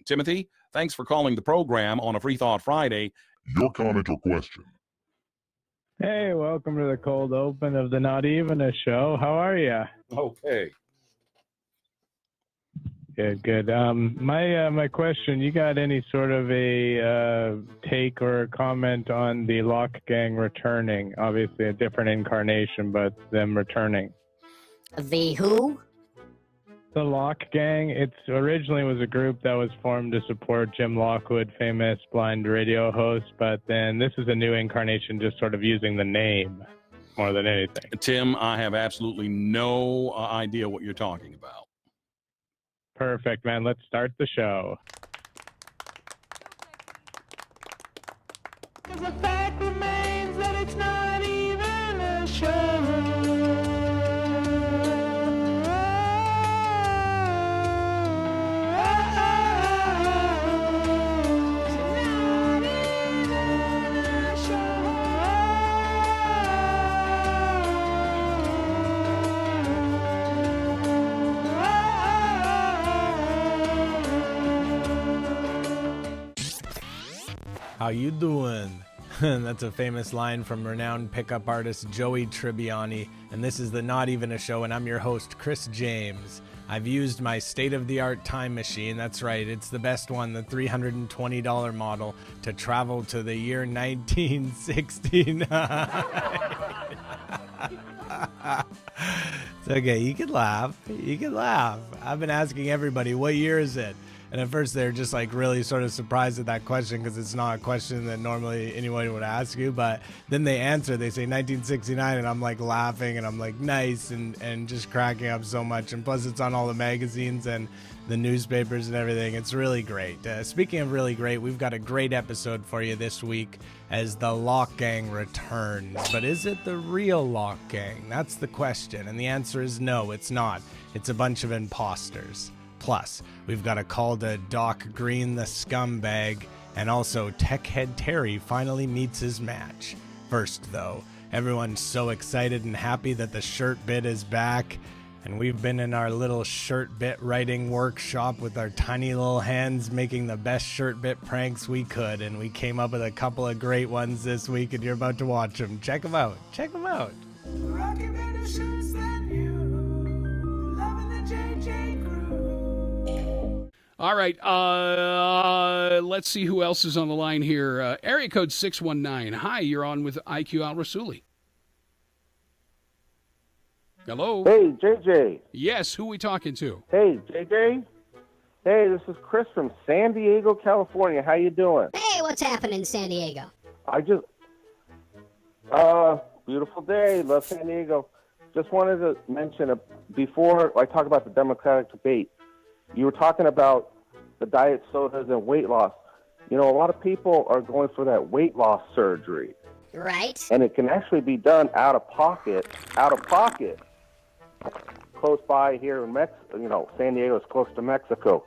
Timothy, thanks for calling the program on a Free Thought Friday. Your comment or question. Hey, welcome to the cold open of the Not Even a Show. How are you? Okay. Good. My question, you got any sort of a take or comment on the Lock Gang returning? Obviously a different incarnation, but them returning. The who? The Lock Gang. It originally was a group that was formed to support Jim Lockwood, famous blind radio host, but then this is a new incarnation just sort of using the name more than anything. Tim, I have absolutely no idea what you're talking about. Perfect, man. Let's start the show. The fact remains that it's not even a show. How you doing? That's a famous line from renowned pickup artist Joey Tribbiani, and this is the Not Even a Show, and I'm your host, Chris James. I've used my state-of-the-art time machine, that's right, it's the best one, the $320 model, to travel to the year 1969. It's okay, you can laugh. I've been asking everybody, what year is it? And at first they're just like really sort of surprised at that question because it's not a question that normally anyone would ask you. But then they answer, they say 1969, and I'm like laughing and I'm like nice and just cracking up so much. And plus it's on all the magazines and the newspapers and everything. It's really great. Speaking of really great, we've got a great episode for you this week as the Lock Gang returns. But is it the real Lock Gang? That's the question. And the answer is no, it's not. It's a bunch of imposters. Plus, we've got a call to Doc Greene, the scumbag, and also TechHead Terry finally meets his match. First, though, everyone's so excited and happy that the shirt bit is back, and we've been in our little shirt bit writing workshop with our tiny little hands making the best shirt bit pranks we could, and we came up with a couple of great ones this week, and you're about to watch them. Check them out. Rocking better shirts than you, loving the JJ crew. All right, let's see who else is on the line here. Area code 619. Hi, you're on with IQ Al Rasuli. Hello? Hey, JJ. Yes, who are we talking to? Hey, JJ. Hey, this is Chris from San Diego, California. How you doing? Hey, what's happening in San Diego? Beautiful day. Love San Diego. Just wanted to mention, before I talk about the Democratic debate, you were talking about the diet sodas and weight loss. You know, a lot of people are going for that weight loss surgery. Right. And it can actually be done out of pocket. Close by here in Mexico, you know, San Diego is close to Mexico.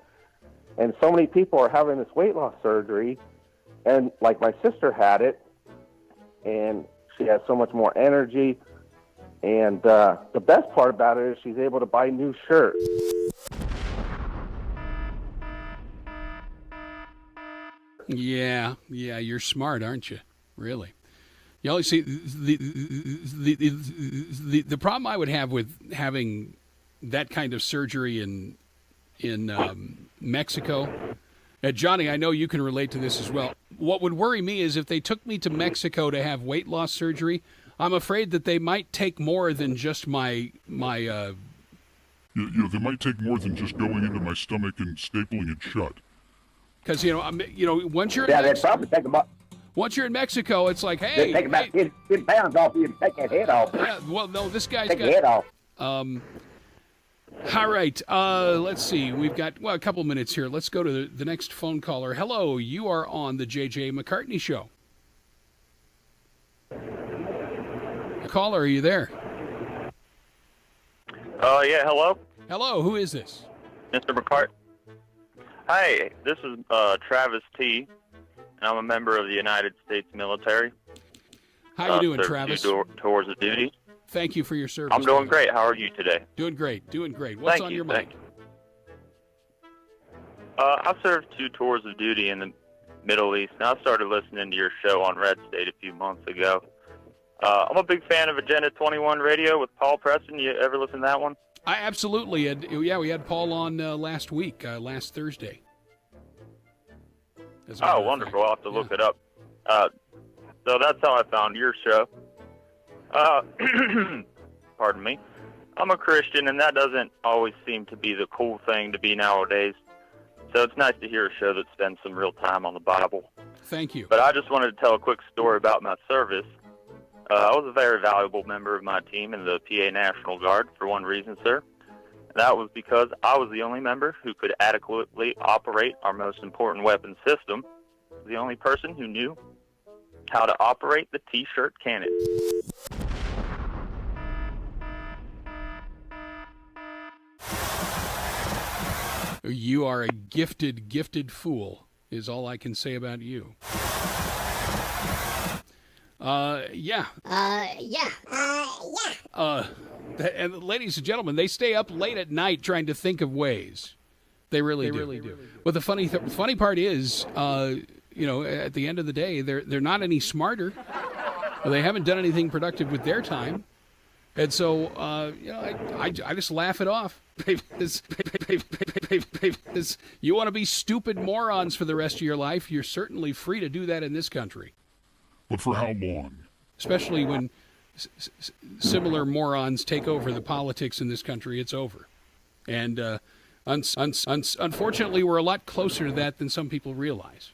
And so many people are having this weight loss surgery. And like my sister had it, and she has so much more energy. And the best part about it is she's able to buy new shirts. Yeah, you're smart, aren't you? Really? You know, see, the problem I would have with having that kind of surgery in Mexico, Johnny, I know you can relate to this as well. What would worry me is if they took me to Mexico to have weight loss surgery, I'm afraid that they might take more than just my Yeah, they might take more than just going into my stomach and stapling it shut. Because once you're Yeah, they probably take about. once you're in Mexico, it's like, hey, They take about 10 pounds off you and take that head off. yeah, well, no, this guy's Take got. the head off. All right, let's see. We've got a couple minutes here. Let's go to the next phone caller. Hello, you are on the JJ McCartney Show. Caller, are you there? Yeah, hello? Hello, who is this? Mr. McCart. Hi, this is Travis T., and I'm a member of the United States military. How you doing, served Travis? Towards the duty. Thank you for your service. I'm doing great. How are you today? Doing great. What's Thank on you, your mind? I served 2 tours of duty in the Middle East, and I started listening to your show on Red State a few months ago. I'm a big fan of Agenda 21 Radio with Paul Preston. You ever listen to that one? I absolutely. Yeah, we had Paul on last week, last Thursday. Oh, wonderful. I'll have to look it up. So that's how I found your show. Pardon me. I'm a Christian, and that doesn't always seem to be the cool thing to be nowadays. So it's nice to hear a show that spends some real time on the Bible. Thank you. But I just wanted to tell a quick story about my service. I was a very valuable member of my team in the PA National Guard for one reason, sir. And that was because I was the only member who could adequately operate our most important weapon system, the only person who knew how to operate the T-shirt cannon. You are a gifted, gifted fool, is all I can say about you. Yeah. And ladies and gentlemen, they stay up late at night trying to think of ways. They really do. But the funny part is, at the end of the day, they're not any smarter. They haven't done anything productive with their time. And so, I just laugh it off. You want to be stupid morons for the rest of your life, you're certainly free to do that in this country. But for how long? Especially when similar morons take over the politics in this country, it's over. And unfortunately, we're a lot closer to that than some people realize.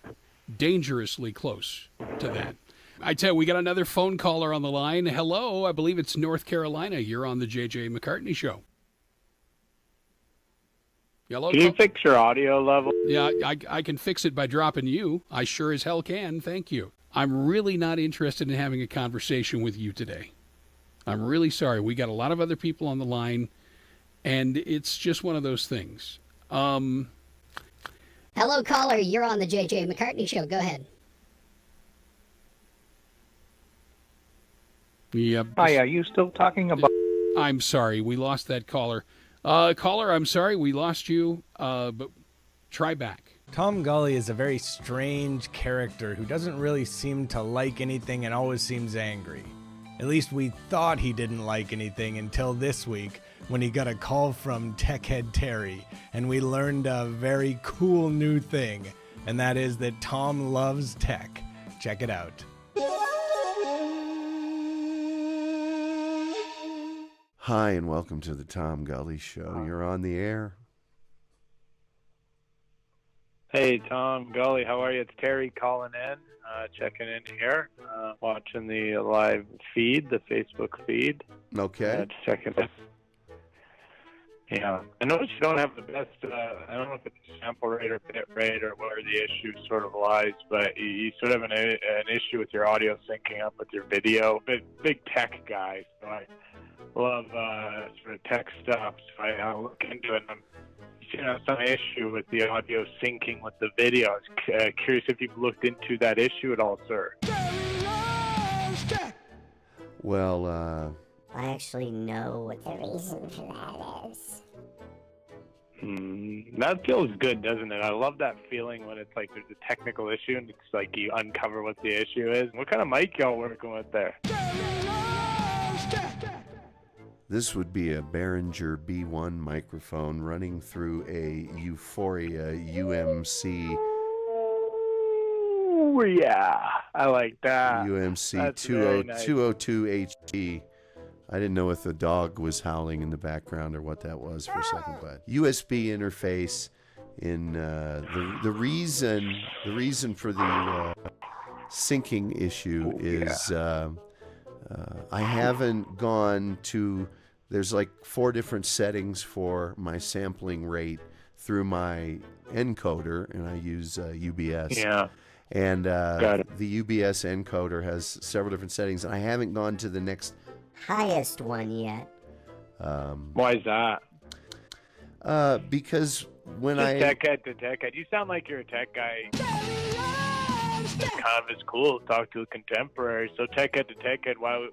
Dangerously close to that. I tell you, we got another phone caller on the line. Hello, I believe it's North Carolina. You're on the JJ McCartney Show. Hello? Can you fix your audio level? Yeah, I can fix it by dropping you. I sure as hell can. Thank you. I'm really not interested in having a conversation with you today. I'm really sorry. We got a lot of other people on the line, and it's just one of those things. Hello, caller. You're on the JJ McCartney Show. Go ahead. Yep. Hi, are you still talking about... I'm sorry. We lost that caller. Caller, I'm sorry. We lost you, but try back. Tom Gulley is a very strange character who doesn't really seem to like anything and always seems angry. At least we thought he didn't like anything until this week when he got a call from TechHead Terry, and we learned a very cool new thing, and that is that Tom loves tech. Check it out. Hi, and welcome to the Tom Gulley Show. You're on the air. Hey, Tom Gulley, how are you? It's Terry calling in, checking in here, watching the live feed, the Facebook feed. Okay. Checking in. Yeah. I noticed you don't have the best, I don't know if it's sample rate or bit rate or where the issue sort of lies, but you sort of have an issue with your audio syncing up with your video. Big tech guy, so I love sort of tech stuff, so I'll look into it. I'm some issue with the audio syncing with the video. I was curious if you've looked into that issue at all, sir. Well, I actually know what the reason for that is. That feels good, doesn't it? I love that feeling when it's like there's a technical issue and it's like you uncover what the issue is. What kind of mic y'all working with there? this would be a Behringer B1 microphone running through a Euphoria UMC. Oh, yeah. I like that. UMC 202 HT. I didn't know if the dog was howling in the background or what that was for a second, but USB interface. In the reason for the syncing issue is I haven't gone to. There's like 4 different settings for my sampling rate through my encoder, and I use UBS. Yeah. And the UBS encoder has several different settings, and I haven't gone to the next highest one yet. Why is that? Because when TechHead, you sound like you're a tech guy. Kind of is cool to talk to a contemporary. So TechHead to TechHead, why are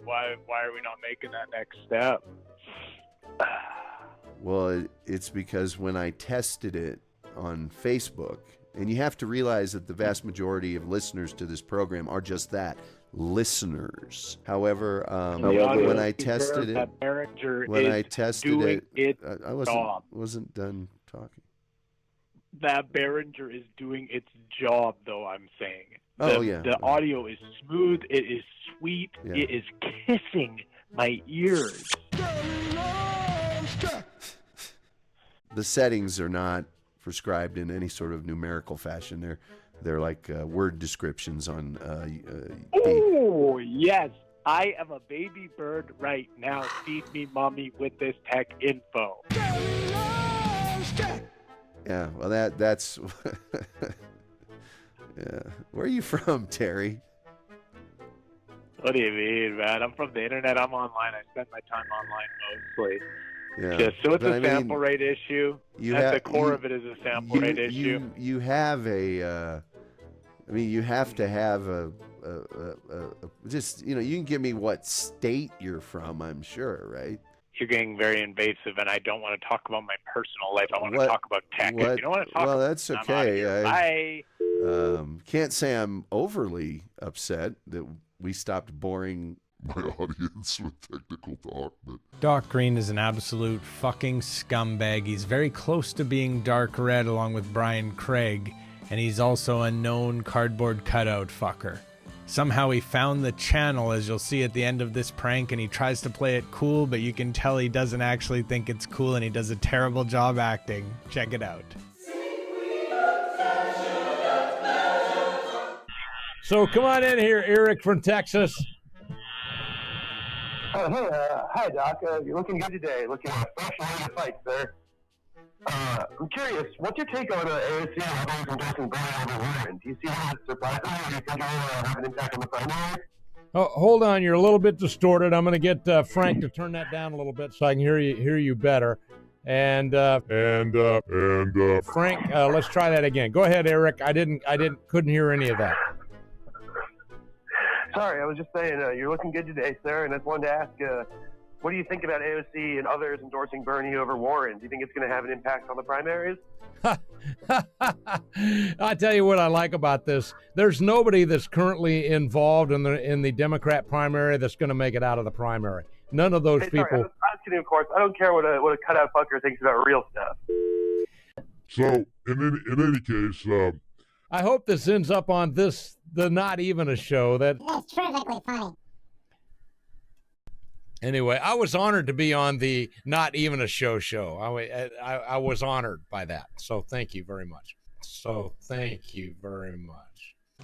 we not making that next step? Well, it's because when I tested it on Facebook. And you have to realize that the vast majority of listeners to this program are just that, listeners. However, when I tested it, I wasn't done talking. That Behringer is doing its job, though, I'm saying. The audio is smooth. It is sweet. Yeah. It is kissing my ears. The settings are not prescribed in any sort of numerical fashion. They're like word descriptions on. Oh, yes. I am a baby bird right now. Feed me, mommy, with this tech info. Yeah, well, that's. Yeah. Where are you from, Terry? What do you mean, man? I'm from the internet. I'm online. I spend my time online mostly. Yeah. So it's a sample rate issue. At the core of it is a sample rate issue. You have you have to have just, you can give me what state you're from, I'm sure, right? You're getting very invasive, and I don't want to talk about my personal life. I want to talk about tech. If you don't want to talk well, that's okay. Bye. Can't say I'm overly upset that we stopped boring my audience with technical talk, but Doc Greene is an absolute fucking scumbag. He's very close to being dark red along with Brian Craig, and he's also a known cardboard cutout fucker. Somehow he found the channel, as you'll see at the end of this prank, and he tries to play it cool, but you can tell he doesn't actually think it's cool, and he does a terrible job acting. Check it out. So come on in here, Eric from Texas. Hi, Doc. You're looking good today. Looking fresh and ready to fight, sir. I'm curious, what's your take on AOC and others endorsing Bernie over Warren? Do you see that as surprising, or do you think it will have an impact on the primary? Oh, hold on, you're a little bit distorted. I'm going to get Frank to turn that down a little bit so I can hear you better. And Frank, let's try that again. Go ahead, Eric. Couldn't hear any of that. Sorry, I was just saying you're looking good today, sir, and I just wanted to ask, what do you think about AOC and others endorsing Bernie over Warren? Do you think it's going to have an impact on the primaries? I'll tell you what I like about this. There's nobody that's currently involved in the Democrat primary that's going to make it out of the primary. None of those people. Sorry, I was kidding, of course. I don't care what a cutout fucker thinks about real stuff. So, in any case, I hope this ends up on the Not Even a Show. That's terrifically funny. Anyway, I was honored to be on the Not Even a Show. I was honored by that. So thank you very much.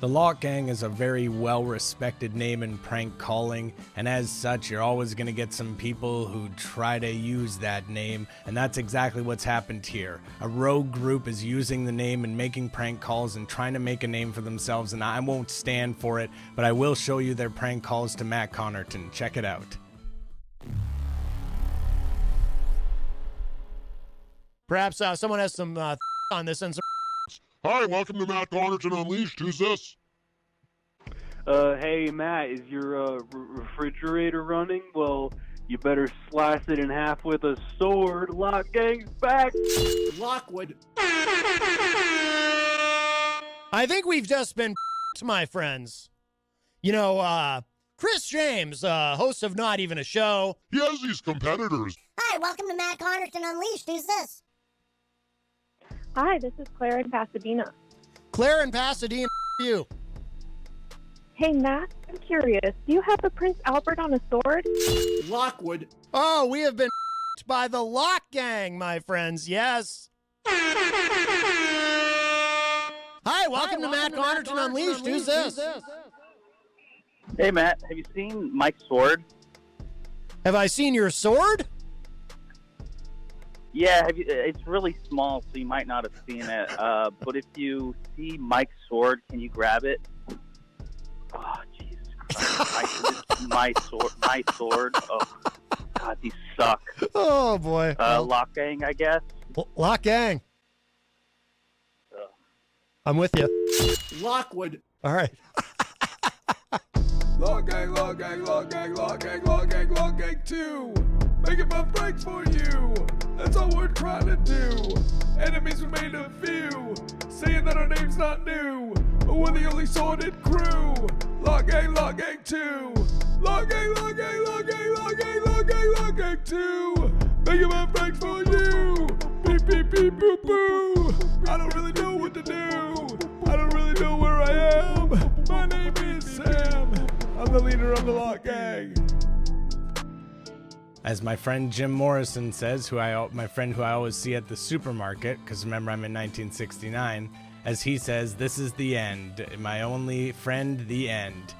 The Lock Gang is a very well-respected name in prank calling, and as such, you're always going to get some people who try to use that name, and that's exactly what's happened here. A rogue group is using the name and making prank calls and trying to make a name for themselves, and I won't stand for it, but I will show you their prank calls to Matt Connarton. Check it out. Perhaps someone has some on this and some. Hi, welcome to Matt Connarton Unleashed. Who's this? Hey, Matt, is your refrigerator running? Well, you better slice it in half with a sword. Lock Gang's back. Lockwood. I think we've just been my friends. Chris James, host of Not Even a Show. He has these competitors. Hi, welcome to Matt Connarton Unleashed. Who's this? Hi, this is Claire in Pasadena. Claire in Pasadena, you. Hey, Matt, I'm curious. Do you have a Prince Albert on a sword? Lockwood. Oh, we have been by the Lock Gang, my friends. Yes. Hi, welcome to Matt Connarton Unleashed. Who's this? Hey, Matt, have you seen Mike's sword? Have I seen your sword? Yeah, it's really small, so you might not have seen it. But if you see Mike's sword, can you grab it? Oh, Jesus Christ. My sword. Oh, God, these suck. Oh, boy. Lock Gang, I guess. Lock Gang. I'm with you. Lockwood. All right. Lock Gang, Lock Gang, Lock Gang, Lock Gang, Lock Gang, Lock Gang 2. making my breaks for you. That's all we're trying to do. Enemies remain a few, saying that our name's not new, but we're the only sorted crew. Lock gang 2. Lock gang 2. Making my breaks for you. Beep, beep, beep, boo, boo. I don't really know what to do. I don't really know where I am. My name is Sam. I'm the leader of the Lock Gang. As my friend Jim Morrison says, my friend who I always see at the supermarket, because remember I'm in 1969, as he says, this is the end. My only friend, the end.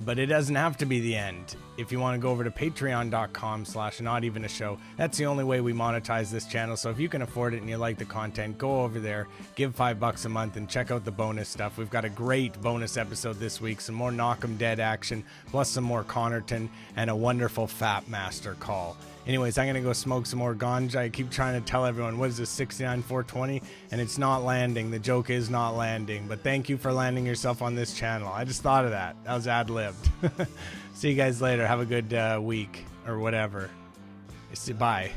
But it doesn't have to be the end. If you want to go over to patreon.com/notevenashow, that's the only way we monetize this channel. So if you can afford it and you like the content, go over there, give $5 a month and check out the bonus stuff. We've got a great bonus episode this week, some more Knock 'em Dead action, plus some more Connarton and a wonderful Fat Master call. Anyways, I'm going to go smoke some more ganja. I keep trying to tell everyone, what is this, 69,420? And it's not landing. The joke is not landing. But thank you for landing yourself on this channel. I just thought of that. That was ad-libbed. See you guys later. Have a good week or whatever. Bye.